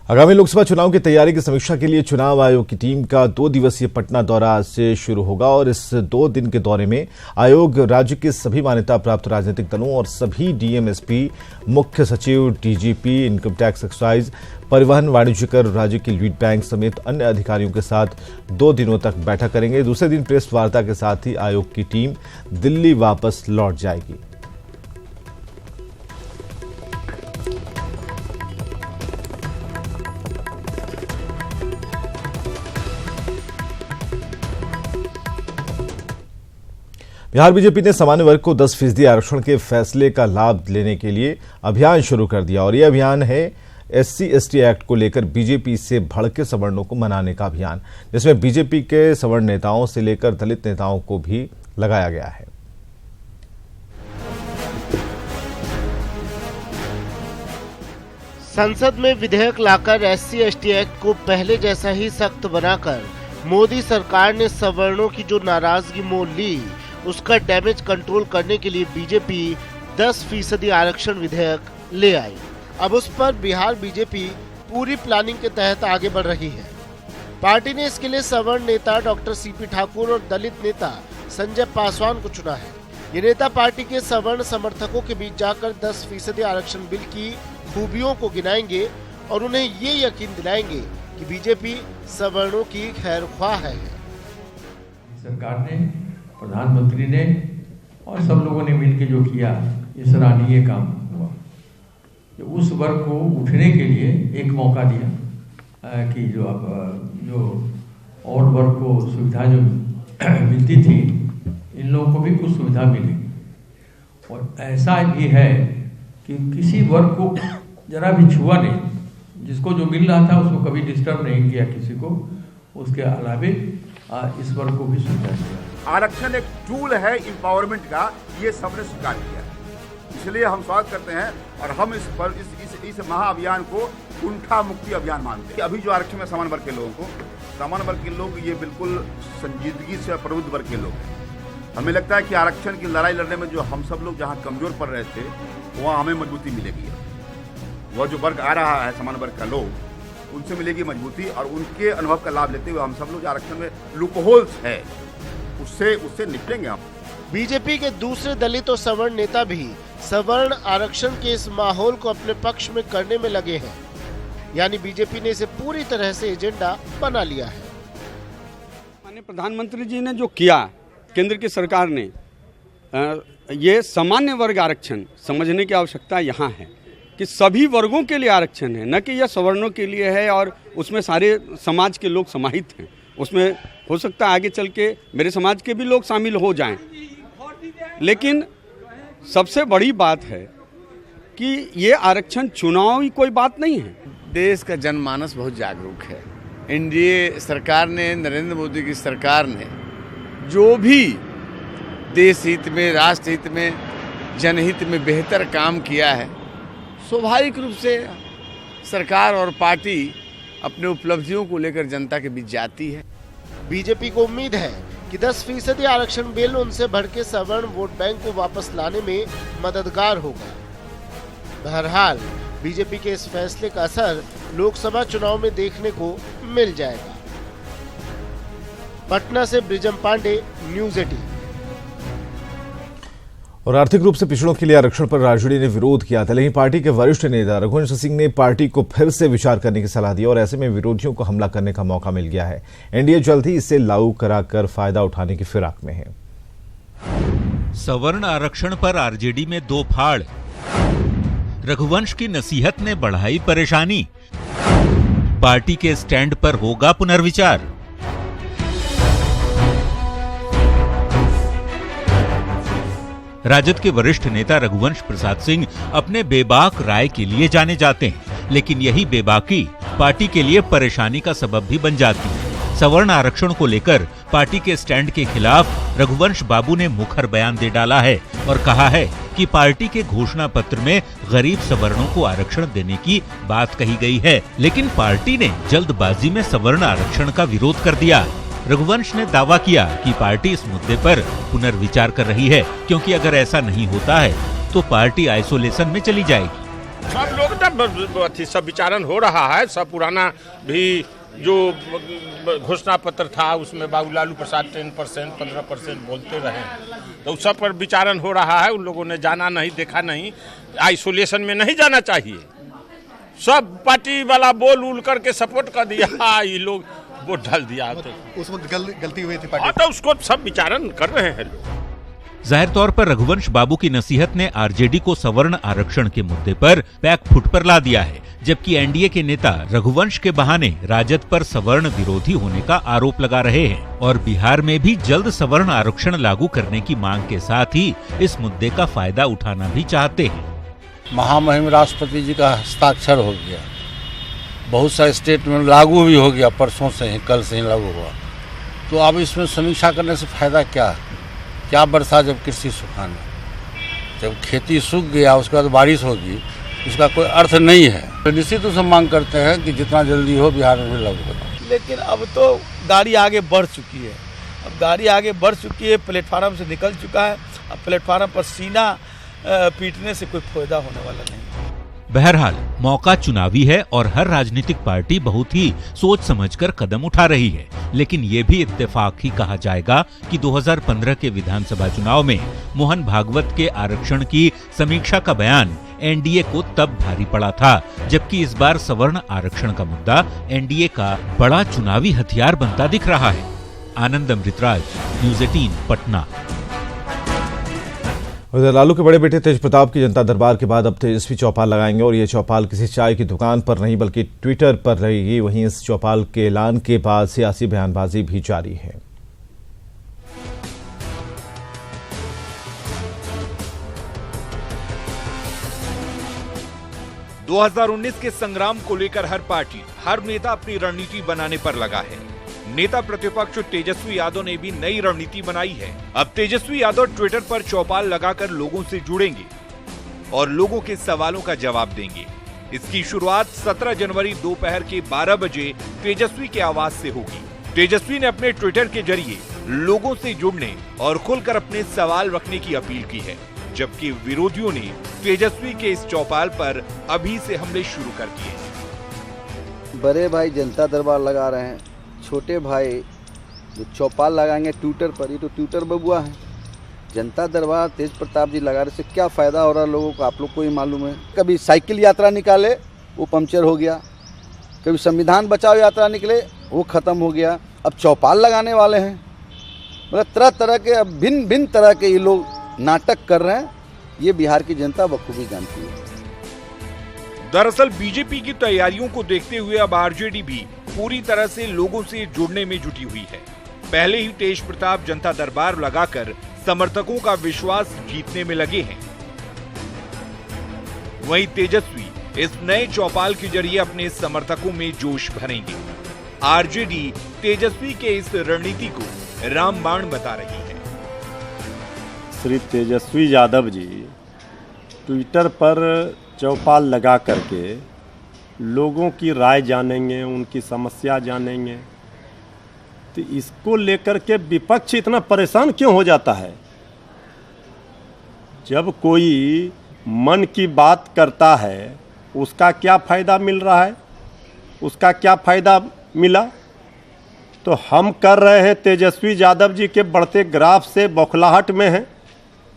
आगामी लोकसभा चुनाव की तैयारी की समीक्षा के लिए चुनाव आयोग की टीम का 2 दिवसीय पटना दौरा आज से शुरू होगा और इस 2 दिन के दौरे में आयोग राज्य के सभी मान्यता प्राप्त राजनीतिक दलों और सभी डीएम, एसपी, मुख्य सचिव, डीजीपी, इनकम टैक्स, एक्साइज, परिवहन, वाणिज्य कर, राज्य की लीड बैंक समेत अन्य अधिकारियों के साथ 2 दिनों तक बैठक करेंगे। दूसरे दिन प्रेस वार्ता के साथ ही आयोग की टीम दिल्ली वापस लौट जाएगी। बिहार बीजेपी ने सामान्य वर्ग को 10% आरक्षण के फैसले का लाभ लेने के लिए अभियान शुरू कर दिया और यह अभियान है SC/ST एक्ट को लेकर बीजेपी से भड़के सवर्णों को मनाने का अभियान, जिसमें बीजेपी के सवर्ण नेताओं से लेकर दलित नेताओं को भी लगाया गया है। संसद में विधेयक लाकर SC/ST एक्ट को पहले जैसा ही सख्त बनाकर मोदी सरकार ने सवर्णों की जो नाराजगी मोल ली, उसका डैमेज कंट्रोल करने के लिए बीजेपी 10% आरक्षण विधेयक ले आई। अब उस पर बिहार बीजेपी पूरी प्लानिंग के तहत आगे बढ़ रही है। पार्टी ने इसके लिए सवर्ण नेता डॉक्टर CP ठाकुर और दलित नेता संजय पासवान को चुना है। ये नेता पार्टी के सवर्ण समर्थकों के बीच जाकर 10% आरक्षण बिल की खूबियों को गिनाएंगे और उन्हें ये यकीन दिलाएंगे कि बीजेपी सवर्णों की खैरख्वाह है। सरकार ने, प्रधानमंत्री ने और सब लोगों ने मिलकर जो किया, ये सराहनीय काम हुआ। जो उस वर्ग को उठने के लिए एक मौका दिया कि जो और वर्ग को सुविधा जो मिलती थी, इन लोगों को भी कुछ सुविधा मिलेगी। और ऐसा भी है कि किसी वर्ग को जरा भी छुआ नहीं, जिसको जो मिल रहा था उसको कभी डिस्टर्ब नहीं किया किसी को। उसके अलावे इस वर्ग को भी सुविधा दिया। आरक्षण एक टूल है एम्पावरमेंट का, ये सबने स्वीकार किया है। इसलिए हम स्वागत करते हैं और हम इस महाअभियान को कुंठा मुक्ति अभियान मानते हैं। अभी जो आरक्षण है सामान्य वर्ग के लोगों को, सामान्य वर्ग के लोग ये बिल्कुल संजीदगी से प्रबुद्ध वर्ग के लोग हैं। हमें लगता है कि आरक्षण की लड़ाई लड़ने में जो हम सब लोग जहाँ कमजोर पड़ रहे थे, वहाँ हमें मजबूती मिलेगी। वह जो वर्ग आ रहा है सामान्य वर्ग का लोग, उनसे मिलेगी मजबूती और उनके अनुभव का लाभ लेते हुए हम सब लोग आरक्षण में लूपहोल्स है उससे निपटेंगे हम। बीजेपी के दूसरे दलित और सवर्ण नेता भी सवर्ण आरक्षण के इस माहौल को अपने पक्ष में करने में लगे हैं, यानी बीजेपी ने इसे पूरी तरह से एजेंडा बना लिया है। माननीय प्रधानमंत्री जी ने जो किया, केंद्र की सरकार ने, ये सामान्य वर्ग आरक्षण समझने की आवश्यकता यहाँ है कि सभी वर्गों के लिए आरक्षण है, न कि यह सवर्णों के लिए है और उसमें सारे समाज के लोग समाहित हैं। उसमें हो सकता है आगे चल के मेरे समाज के भी लोग शामिल हो जाएं, लेकिन सबसे बड़ी बात है कि ये आरक्षण चुनावी कोई बात नहीं है। देश का जनमानस बहुत जागरूक है। एनडीए सरकार ने, नरेंद्र मोदी की सरकार ने जो भी देश हित में, राष्ट्र हित में, जनहित में बेहतर काम किया है, स्वाभाविक रूप से सरकार और पार्टी अपने उपलब्धियों को लेकर जनता के बीच जाती है। बीजेपी को उम्मीद है कि 10% आरक्षण बिल उनसे भड़के सवर्ण वोट बैंक को वापस लाने में मददगार होगा। बहरहाल बीजेपी के इस फैसले का असर लोकसभा चुनाव में देखने को मिल जाएगा। पटना से ब्रिजम पांडे, न्यूज़ 18। और आर्थिक रूप से पिछड़ों के लिए आरक्षण पर आरजेडी ने विरोध किया था, लेकिन पार्टी के वरिष्ठ नेता रघुवंश सिंह ने पार्टी को फिर से विचार करने की सलाह दी और ऐसे में विरोधियों को हमला करने का मौका मिल गया है। एनडीए जल्द ही इसे लागू कराकर फायदा उठाने की फिराक में है। सवर्ण आरक्षण पर आरजेडी में 2 फाड़। रघुवंश की नसीहत ने बढ़ाई परेशानी। पार्टी के स्टैंड पर होगा पुनर्विचार। राजद के वरिष्ठ नेता रघुवंश प्रसाद सिंह अपने बेबाक राय के लिए जाने जाते हैं, लेकिन यही बेबाकी पार्टी के लिए परेशानी का सबब भी बन जाती है। सवर्ण आरक्षण को लेकर पार्टी के स्टैंड के खिलाफ रघुवंश बाबू ने मुखर बयान दे डाला है और कहा है कि पार्टी के घोषणा पत्र में गरीब सवर्णों को आरक्षण देने की बात कही गई है, लेकिन पार्टी ने जल्दबाजी में सवर्ण आरक्षण का विरोध कर दिया। रघुवंश ने दावा किया कि पार्टी इस मुद्दे पर पुनर्विचार कर रही है, क्योंकि अगर ऐसा नहीं होता है तो पार्टी आइसोलेशन में चली जाएगी। सब लोग ना सब विचारण हो रहा है। सब पुराना भी जो घोषणा पत्र था उसमें बाबू लालू प्रसाद 10%, 15% बोलते रहे, तो उस सब पर विचारण हो रहा है। उन लोगों ने जाना नहीं, देखा नहीं, आइसोलेशन में नहीं जाना चाहिए। सब पार्टी वाला बोल उल करके सपोर्ट कर दिया, ये लोग वोट डाल दिया। तो उस वक्त गलती हुई थी पार्टी, तो उसको सब विचारण कर रहे हैं लोग। जाहिर तौर पर रघुवंश बाबू की नसीहत ने आरजेडी को सवर्ण आरक्षण के मुद्दे पर पैक फुट पर ला दिया है, जबकि एनडीए के नेता रघुवंश के बहाने राजद पर सवर्ण विरोधी होने का आरोप लगा रहे हैं और बिहार में भी जल्द सवर्ण आरक्षण लागू करने की मांग के साथ ही इस मुद्दे का फायदा उठाना भी चाहते हैं। महामहिम राष्ट्रपति जी का हस्ताक्षर हो गया, बहुत सारे स्टेट में लागू भी हो गया, परसों से ही, कल से ही लागू हुआ। तो अब इसमें समीक्षा करने से फायदा क्या बरसा जब कृषि सुखाना, जब खेती सूख गया उसके बाद बारिश होगी, इसका कोई अर्थ नहीं है। तो निश्चित रूप से मांग करते हैं कि जितना जल्दी हो बिहार में भी लागू हो। लेकिन अब तो गाड़ी आगे बढ़ चुकी है, अब गाड़ी आगे बढ़ चुकी है, प्लेटफार्म से निकल चुका है। अब प्लेटफार्म पर सीना पीटने से कोई फायदा होने वाला नहीं। बहरहाल मौका चुनावी है और हर राजनीतिक पार्टी बहुत ही सोच समझकर कदम उठा रही है, लेकिन ये भी इत्तेफाक ही कहा जाएगा कि 2015 के विधानसभा चुनाव में मोहन भागवत के आरक्षण की समीक्षा का बयान एनडीए को तब भारी पड़ा था, जबकि इस बार सवर्ण आरक्षण का मुद्दा एनडीए का बड़ा चुनावी हथियार बनता दिख रहा है। आनंद अमृतराज, न्यूज़ 18 पटना। लालू के बड़े बेटे तेज प्रताप की जनता दरबार के बाद अब तेजस्वी चौपाल लगाएंगे और ये चौपाल किसी चाय की दुकान पर नहीं बल्कि ट्विटर पर रहेगी। वहीं इस चौपाल के ऐलान के बाद सियासी बयानबाजी भी जारी है। – 2019 के संग्राम को लेकर हर पार्टी, हर नेता अपनी रणनीति बनाने पर लगा है। नेता प्रतिपक्ष तेजस्वी यादव ने भी नई रणनीति बनाई है। अब तेजस्वी यादव ट्विटर पर चौपाल लगाकर लोगों से जुड़ेंगे और लोगों के सवालों का जवाब देंगे। इसकी शुरुआत 17 जनवरी दोपहर के 12 बजे तेजस्वी के आवाज से होगी। तेजस्वी ने अपने ट्विटर के जरिए लोगों से जुड़ने और खुलकर अपने सवाल रखने की अपील की है, जबकि विरोधियों ने तेजस्वी के इस चौपाल पर अभी से हमले शुरू कर दिए। बड़े भाई जनता दरबार लगा रहे हैं, छोटे भाई जो चौपाल लगाएंगे ट्विटर पर, ये तो ट्विटर बबुआ है। जनता दरबार तेज प्रताप जी लगा रहे से क्या फ़ायदा हो रहा है लोगों को, आप लोग को ही मालूम है। कभी साइकिल यात्रा निकाले वो पंक्चर हो गया, कभी संविधान बचाओ यात्रा निकले वो ख़त्म हो गया, अब चौपाल लगाने वाले हैं। मतलब तरह तरह के, अब भिन्न भिन्न तरह के ये लोग नाटक कर रहे हैं। ये बिहार की जनता बखूबी जानती है। दरअसल बीजेपी की तैयारियों को देखते हुए अब आरजेडी भी पूरी तरह से लोगों से जुड़ने में जुटी हुई है। पहले ही तेज प्रताप जनता दरबार लगाकर समर्थकों का विश्वास जीतने में लगे हैं। वहीं तेजस्वी इस नए चौपाल के जरिए अपने समर्थकों में जोश भरेंगे। आरजेडी तेजस्वी के इस रणनीति को रामबाण बता रही है। श्री तेजस्वी यादव जी ट्विटर पर चौपाल लगा करके लोगों की राय जानेंगे, उनकी समस्या जानेंगे, तो इसको लेकर के विपक्ष इतना परेशान क्यों हो जाता है? जब कोई मन की बात करता है उसका क्या फ़ायदा मिल रहा है, उसका क्या फ़ायदा मिला? तो हम कर रहे हैं तेजस्वी यादव जी के बढ़ते ग्राफ से बौखलाहट में हैं।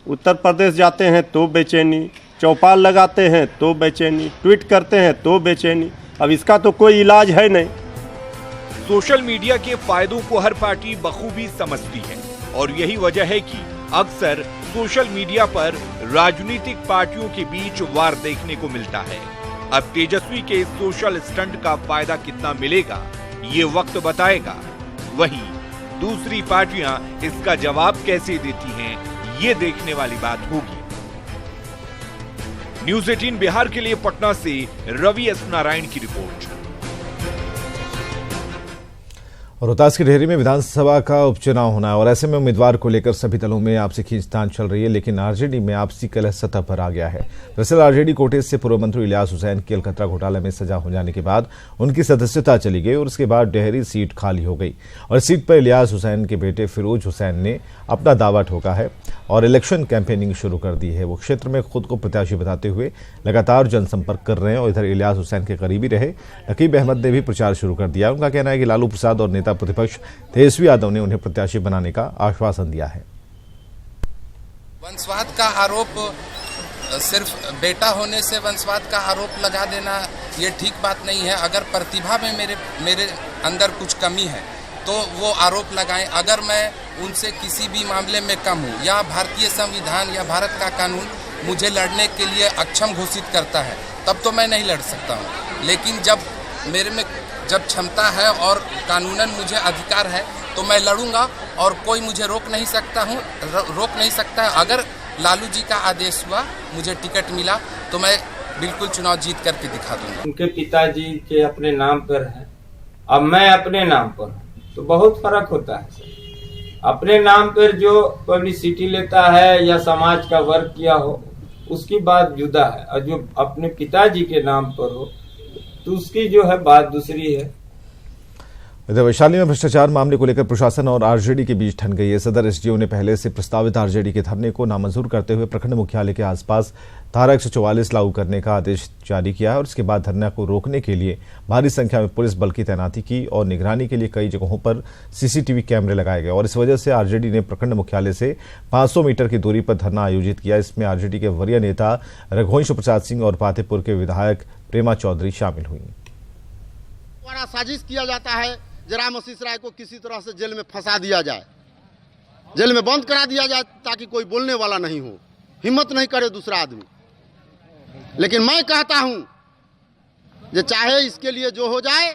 उत्तर प्रदेश जाते हैं तो बेचैनी, चौपाल लगाते हैं तो बेचैनी, ट्वीट करते हैं तो बेचैनी। अब इसका तो कोई इलाज है नहीं। सोशल मीडिया के फायदों को हर पार्टी बखूबी समझती है और यही वजह है कि अक्सर सोशल मीडिया पर राजनीतिक पार्टियों के बीच वार देखने को मिलता है। अब तेजस्वी के इस सोशल स्टंट का फायदा कितना मिलेगा ये वक्त बताएगा। वहीं दूसरी पार्टियां इसका जवाब कैसे देती हैं ये देखने वाली बात होगी। न्यूज़ 18 बिहार के लिए पटना से रवि एस नारायण की रिपोर्ट। और रोहतास की डेहरी में विधानसभा का उपचुनाव होना है और ऐसे में उम्मीदवार को लेकर सभी दलों में आपसी खींचतान चल रही है, लेकिन आरजेडी में आपसी कलह सतह पर आ गया है। दरअसल आरजेडी कोटे से पूर्व मंत्री इलियास हुसैन की अलकतरा घोटाले में सजा हो जाने के बाद उनकी सदस्यता चली गई और उसके बाद डेहरी सीट खाली हो गई और इस सीट पर इलियास हुसैन के बेटे फिरोज हुसैन ने अपना दावा ठोका है और इलेक्शन कैंपेनिंग शुरू कर दी है। वो क्षेत्र में खुद को प्रत्याशी बताते हुए लगातार जनसंपर्क कर रहे हैं और इधर इलियास हुसैन के करीबी रहे नकीब अहमद ने भी प्रचार शुरू कर दिया। उनका कहना है कि लालू प्रसाद और नेता प्रतिपक्ष तेजस्वी यादव ने उन्हें प्रत्याशी बनाने का आश्वासन दिया है। वंशवाद का आरोप, सिर्फ बेटा होने से वंशवाद का आरोप लगा देना ये ठीक बात नहीं है। अगर प्रतिभा में मेरे अंदर कुछ कमी है तो वो आरोप लगाएं। अगर मैं उनसे किसी भी मामले में कम हूँ या भारतीय संविधान या भारत का कानून मुझे लड़ने के लिए अक्षम घोषित करता है तब तो मैं नहीं लड़ सकता हूँ। लेकिन जब मेरे में जब क्षमता है और कानूनन मुझे अधिकार है तो मैं लड़ूंगा और कोई मुझे रोक नहीं सकता है। अगर लालू जी का आदेश हुआ, मुझे टिकट मिला तो मैं बिल्कुल चुनाव जीत करके दिखा दूंगा। उनके पिताजी के अपने नाम पर है, अब मैं अपने नाम पर हूँ तो बहुत फर्क होता है। अपने नाम पर जो पब्लिसिटी लेता है या समाज का वर्क किया हो उसकी बात जुदा है, और जो अपने पिताजी के नाम पर हो तो उसकी जो है बात दूसरी है। इधर वैशाली में भ्रष्टाचार मामले को लेकर प्रशासन और आरजेडी के बीच ठन गई है। सदर एसडीओ ने पहले से प्रस्तावित आरजेडी के धरने को नामंजूर करते हुए प्रखंड मुख्यालय के आसपास धारा 144 लागू करने का आदेश जारी किया है और इसके बाद धरना को रोकने के लिए भारी संख्या में पुलिस बल की तैनाती की और निगरानी के लिए कई जगहों पर सीसीटीवी कैमरे लगाए गए और इस वजह से आरजेडी ने प्रखंड मुख्यालय से 500 मीटर की दूरी पर धरना आयोजित किया। इसमें आरजेडी के वरीय नेता रघुवंश प्रसाद सिंह और पातेपुर के विधायक प्रेमा चौधरी शामिल हुई। बड़ा साजिश किया जाता है, जराम आशीष राय को किसी तरह से जेल में फंसा दिया जाए, जेल में बंद करा दिया जाए ताकि कोई बोलने वाला नहीं हो, हिम्मत नहीं करे दूसरा आदमी। लेकिन मैं कहता हूं कि चाहे इसके लिए जो हो जाए,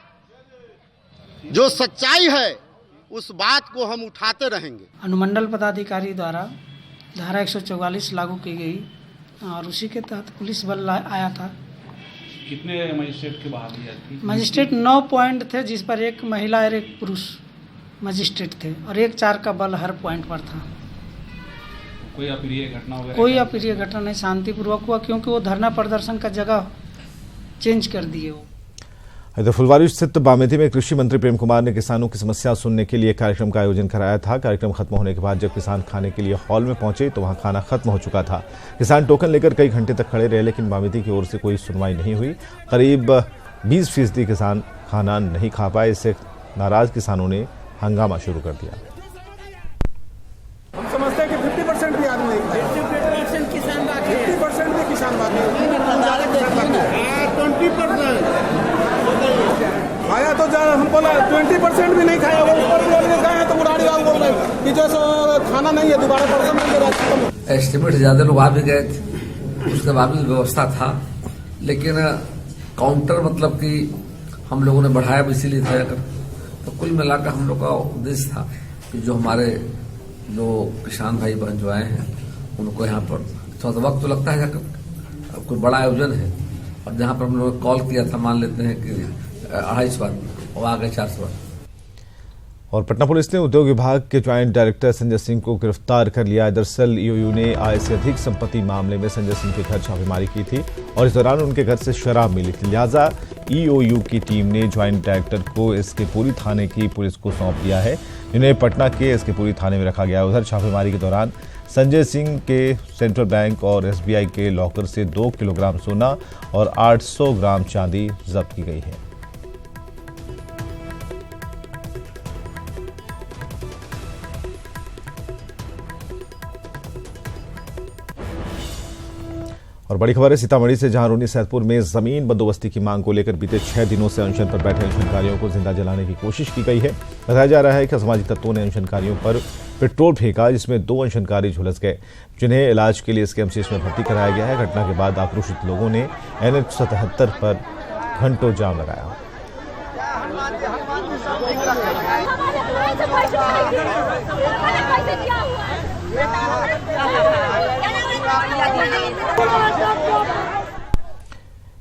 जो सच्चाई है उस बात को हम उठाते रहेंगे। अनुमंडल पदाधिकारी द्वारा धारा 144 लागू की गई और उसी के तहत पुलिस बल आया था। कितने मजिस्ट्रेट की बहाली थी? मजिस्ट्रेट 9 पॉइंट थे, जिस पर एक महिला और एक पुरुष मजिस्ट्रेट थे और 1-4 का बल हर पॉइंट पर था। कोई अप्रिय घटना वगैरह? कोई अप्रिय घटना नहीं, शांतिपूर्वक हुआ क्योंकि वो धरना प्रदर्शन का जगह चेंज कर दिए। वो इधर फुलवारी स्थित बामेती में कृषि मंत्री प्रेम कुमार ने किसानों की समस्या सुनने के लिए कार्यक्रम का आयोजन कराया था। कार्यक्रम खत्म होने के बाद जब किसान खाने के लिए हॉल में पहुंचे तो वहां खाना खत्म हो चुका था। किसान टोकन लेकर कई घंटे तक खड़े रहे लेकिन बामेती की ओर से कोई सुनवाई नहीं हुई। करीब 20% किसान खाना नहीं खा पाए। इससे नाराज किसानों ने हंगामा शुरू कर दिया। हम समझते हैं कि 50% भी आदमी नहीं खाया, 50% किसान बाकी है, 50% भी किसान बाकी है, 20% खाया तो हम बोला 20% भी नहीं खाया। वो ऊपर बोलने गए हैं तो बुढ़ाड़ी बाबू बोल रहे हैं कि जैसे खाना नहीं है दोबारा पर्सन नहीं दे रहा। एस्टिमेट से ज्यादा लोग आ भी गए थे, उसके बाद भी व्यवस्था था, लेकिन काउंटर मतलब कि हम लोगों ने बढ़ाया भी इसीलिए था। तो कुल मिलाकर हम लोग का उद्देश्य था कि जो हमारे जो किसान भाई बहन जो आए हैं उनको यहाँ पर थोड़ा सा वक्त तो लगता है, कोई बड़ा आयोजन है और जहाँ पर हम लोग कॉल किया था, मान लेते हैं कि 250 बार और आ गए 400 बार। और पटना पुलिस ने उद्योग विभाग के ज्वाइंट डायरेक्टर संजय सिंह को गिरफ्तार कर लिया। दरअसल ईओयू ने आय से अधिक संपत्ति मामले में संजय सिंह के घर छापेमारी की थी और इस दौरान उनके घर से शराब मिली थी। लिहाजा ईओयू की टीम ने ज्वाइंट डायरेक्टर को इसके पूरी थाने की पुलिस को सौंप दिया है, जिन्हें पटना के इसके पूरी थाने में रखा गया। उधर छापेमारी के दौरान संजय सिंह के सेंट्रल बैंक और एसबीआई के लॉकर से 2 किलोग्राम सोना और 800 ग्राम चांदी जब्त की गई है। और बड़ी खबर है सीतामढ़ी से, जहां रूनी सैदपुर में जमीन बंदोबस्ती की मांग को लेकर बीते 6 दिनों से अनशन पर बैठे अनशनकारियों को जिंदा जलाने की कोशिश की गई है। बताया जा रहा है कि असामाजिक तत्वों ने अनशनकारियों पर पेट्रोल फेंका, जिसमें 2 अनशनकारी झुलस गए, जिन्हें इलाज के लिए SKMCH में भर्ती कराया गया है। घटना के बाद आक्रोशित लोगों ने NH 77 पर घंटों जाम लगाया।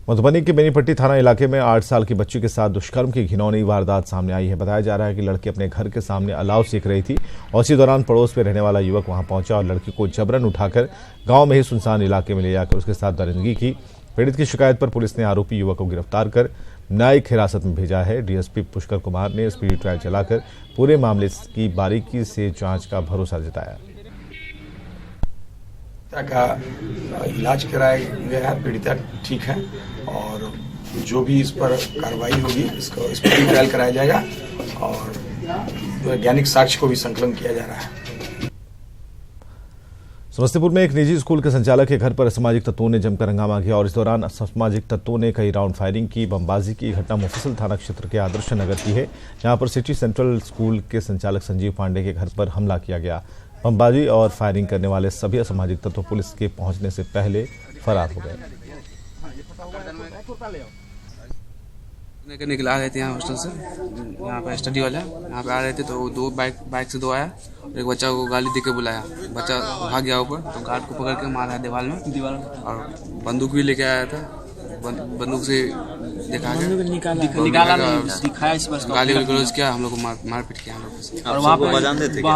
मधुबनी के बेनीपट्टी थाना इलाके में 8 साल की बच्ची के साथ दुष्कर्म की घिनौनी वारदात सामने आई है। बताया जा रहा है कि लड़की अपने घर के सामने अलाव सेक रही थी और इसी दौरान पड़ोस में रहने वाला युवक वहां पहुंचा और लड़की को जबरन उठाकर गांव में ही सुनसान इलाके में ले जाकर उसके साथ दरिंदगी की। पीड़ित की शिकायत पर पुलिस ने आरोपी युवक को गिरफ्तार कर न्यायिक हिरासत में भेजा है। डीएसपी पुष्कर कुमार ने स्पीडी ट्रायल चलाकर पूरे मामले की बारीकी से जाँच का भरोसा जताया। का इलाज कराया गया है, पीड़िता ठीक है और जो भी इस पर कार्रवाई होगी इसको स्पीडी ट्रायल कराया जाएगा और वैज्ञानिक साक्ष्य को भी संकलन किया जा रहा है। समस्तीपुर में एक निजी स्कूल के संचालक के घर पर असामाजिक तत्वों ने जमकर हंगामा किया और इस दौरान असामाजिक तत्वों ने कई राउंड फायरिंग की। बमबाजी की घटना मुफस्सिल थाना क्षेत्र के आदर्श नगर की है, जहां पर सिटी सेंट्रल स्कूल के संचालक संजीव पांडे के घर पर हमला किया गया। बमबाजी और फायरिंग करने वाले सभी असामाजिक तत्व पुलिस के पहुंचने से पहले फरार हो गए। निकला रहे थे यहाँ हॉस्टल से, यहाँ पे स्टडी वाला यहाँ पे आ रहे थे तो दो बाइक से दो आया, एक बच्चा को गाली दे के बुलाया, बच्चा भाग गया ऊपर तो गार्ड को पकड़ के मारा दीवार में और बंदूक भी लेके आया था। बंदूक से दिखा निकाला गाली गलौज किया, हम लोग को मारपीट किया। हम लोग और वहाँ पे पहचानते थे,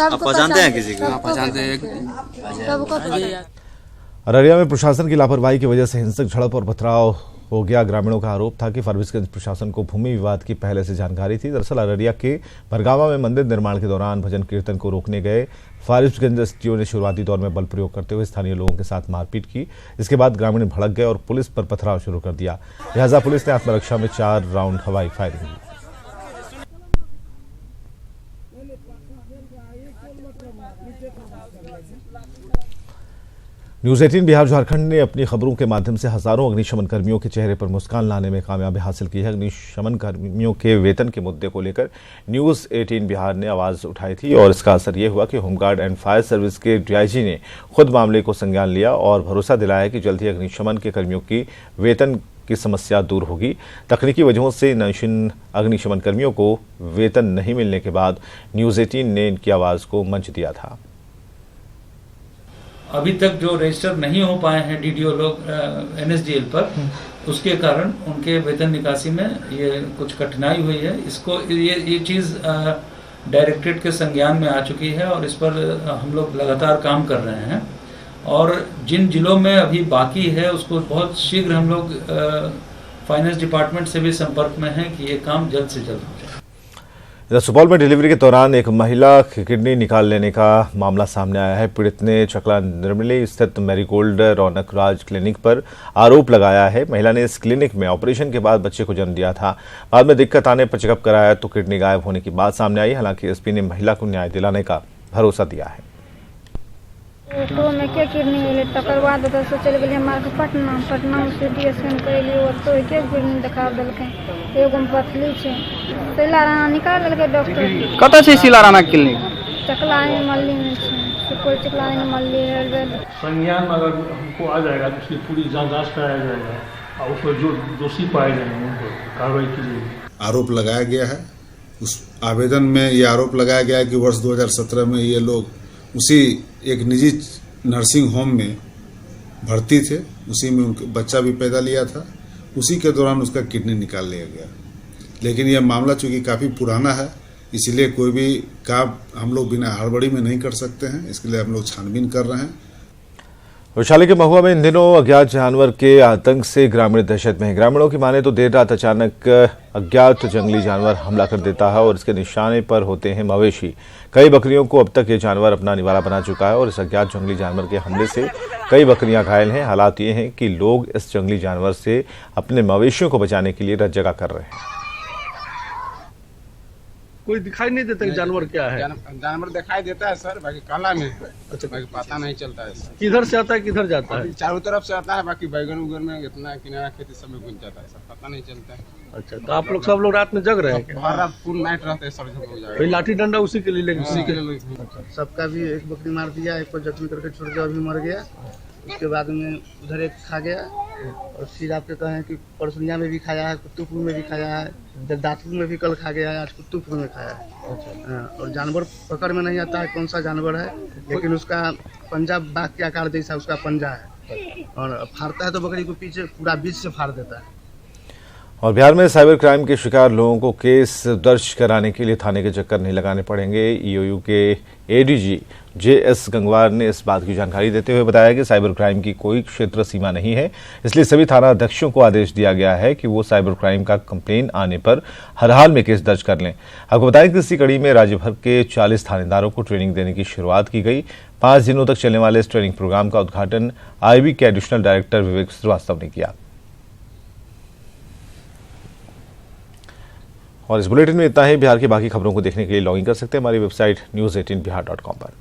आप पहचानते हैं किसी को? पहचानते हैं। अररिया में प्रशासन की लापरवाही की वजह से हिंसक झड़प और पथराव हो गया। ग्रामीणों का आरोप था कि फारबिसगंज प्रशासन को भूमि विवाद की पहले से जानकारी थी। दरअसल अररिया के भरगावा में मंदिर निर्माण के दौरान भजन कीर्तन को रोकने गए फारबिसगंज एसडीओ ने शुरुआती दौर में बल प्रयोग करते हुए स्थानीय लोगों के साथ मारपीट की। इसके बाद ग्रामीण भड़क गए और पुलिस पर पथराव शुरू कर दिया। लिहाजा पुलिस ने आत्मरक्षा में 4 राउंड हवाई फायरिंग की। न्यूज 18 बिहार झारखंड ने अपनी खबरों के माध्यम से हजारों अग्निशमन कर्मियों के चेहरे पर मुस्कान लाने में कामयाबी हासिल की है। अग्निशमन कर्मियों के वेतन के मुद्दे को लेकर न्यूज 18 बिहार ने आवाज उठाई थी और इसका असर ये हुआ कि होमगार्ड एंड फायर सर्विस के डीआईजी ने खुद मामले को संज्ञान लिया और भरोसा दिलाया कि जल्द ही अग्निशमन के कर्मियों की वेतन की समस्या दूर होगी। तकनीकी वजहों से इन अग्निशमन कर्मियों को वेतन नहीं मिलने के बाद न्यूज 18 ने इनकी आवाज को मंच दिया था। अभी तक जो रजिस्टर नहीं हो पाए हैं डीडीओ लोग एनएसडीएल पर, उसके कारण उनके वेतन निकासी में ये कुछ कठिनाई हुई है। इसको ये चीज़ डायरेक्टरेट के संज्ञान में आ चुकी है और इस पर हम लोग लगातार काम कर रहे हैं और जिन जिलों में अभी बाकी है उसको बहुत शीघ्र हम लोग फाइनेंस डिपार्टमेंट से भी संपर्क में हैं कि ये काम जल्द से जल्द हो जाए। इधर सुपौल में डिलीवरी के दौरान एक महिला की किडनी निकाल लेने का मामला सामने आया है। पीड़ित ने चकला निर्मली स्थित मैरीगोल्ड रौनक राज क्लिनिक पर आरोप लगाया है। महिला ने इस क्लिनिक में ऑपरेशन के बाद बच्चे को जन्म दिया था। बाद में दिक्कत आने पर चेकअप कराया तो किडनी गायब होने की बात सामने आई। हालांकि एसपी ने महिला को न्याय दिलाने का भरोसा दिया है। में के किडनी एले तकर बाद तो चल गेलिए मार पटना में सीटी स्कैन करेलिए और तो के किडनी देखा देलकै एगो में पथली छै सिला राना निकाल लेलकै डॉक्टर। कत छै सिला राना क्लिनिक? चकला में मल्ली में छै, सुपौल चकला में मल्ली है। संज्ञान अगर हमको आ जाएगा तो उसकी पूरी जांच कराया जाएगा और उसको जो दोषी पाए जाएंगे उनको कार्रवाई की जाएगी। आरोप लगाया गया है, उस आवेदन में ये आरोप लगाया गया है कि वर्ष 2017 में ये लोग उसी एक निजी नर्सिंग होम में भर्ती थे, उसी में उनका बच्चा भी पैदा लिया था, उसी के दौरान उसका किडनी निकाल लिया गया। लेकिन यह मामला चूंकि काफ़ी पुराना है, इसलिए कोई भी काम हम लोग बिना हड़बड़ी में नहीं कर सकते हैं, इसके लिए हम लोग छानबीन कर रहे हैं। वैशाली के महुआ में इन दिनों अज्ञात जानवर के आतंक से ग्रामीण दहशत में है। ग्रामीणों की माने तो देर रात अचानक अज्ञात जंगली जानवर हमला कर देता है और इसके निशाने पर होते हैं मवेशी। कई बकरियों को अब तक ये जानवर अपना निवाला बना चुका है और इस अज्ञात जंगली जानवर के हमले से कई बकरियां घायल हैं। हालात ये हैं कि लोग इस जंगली जानवर से अपने मवेशियों को बचाने के लिए रत जगह कर रहे हैं। कोई दिखाई नहीं देता जानवर क्या है? जानवर दिखाई देता है सर, बाकी काला में है। अच्छा, बाकी पता नहीं चलता है सर। किधर से आता है किधर जाता है? चारों तरफ से आता है, बाकी बैगन उगन में इतना किनारा खेती सब में घुस जाता है सर, पता नहीं चलता है। अच्छा, तो आप लोग सब लोग रात में जग रहे हैं? हर रात फुल नाइट रहते हैं सर। कोई लाठी डंडा उसी के लिए उसी के लिए सबका भी एक बकरी मार दिया, एक को जख्मी करके छोड़ दिया, अभी मर गया। उसके बाद में उधर एक खा गया और फिर आपके कहें कि परसुनिया में भी खाया है, कुतुबपुर में भी खाया है, जगदापुर में भी कल खा गया है, आज कुतुबपुर में खाया है। और जानवर पकड़ में नहीं आता है कौन सा जानवर है, लेकिन उसका पंजा बाघ के आकार जैसा उसका पंजा है। और फाड़ता है तो बकरी को पीछे पूरा बीच से फाड़ देता है। और बिहार में साइबर क्राइम के शिकार लोगों को केस दर्ज कराने के लिए थाने के चक्कर नहीं लगाने पड़ेंगे। ईओयू के एडीजी जेएस गंगवार ने इस बात की जानकारी देते हुए बताया कि साइबर क्राइम की कोई क्षेत्र सीमा नहीं है, इसलिए सभी थाना अध्यक्षों को आदेश दिया गया है कि वो साइबर क्राइम का कंप्लेन आने पर हर हाल में केस दर्ज कर लें। आपको बताएं कि इसी कड़ी में राज्य भर के 40 थानेदारों को ट्रेनिंग देने की शुरुआत की गई। 5 दिनों तक चलने वाले इस ट्रेनिंग प्रोग्राम का उद्घाटन आईबी के एडिशनल डायरेक्टर विवेक श्रीवास्तव ने किया। और इस बुलेटिन में इतना ही। बिहार की बाकी खबरों को देखने के लिए लॉगिन कर सकते हैं हमारी वेबसाइट news18bihar.com पर।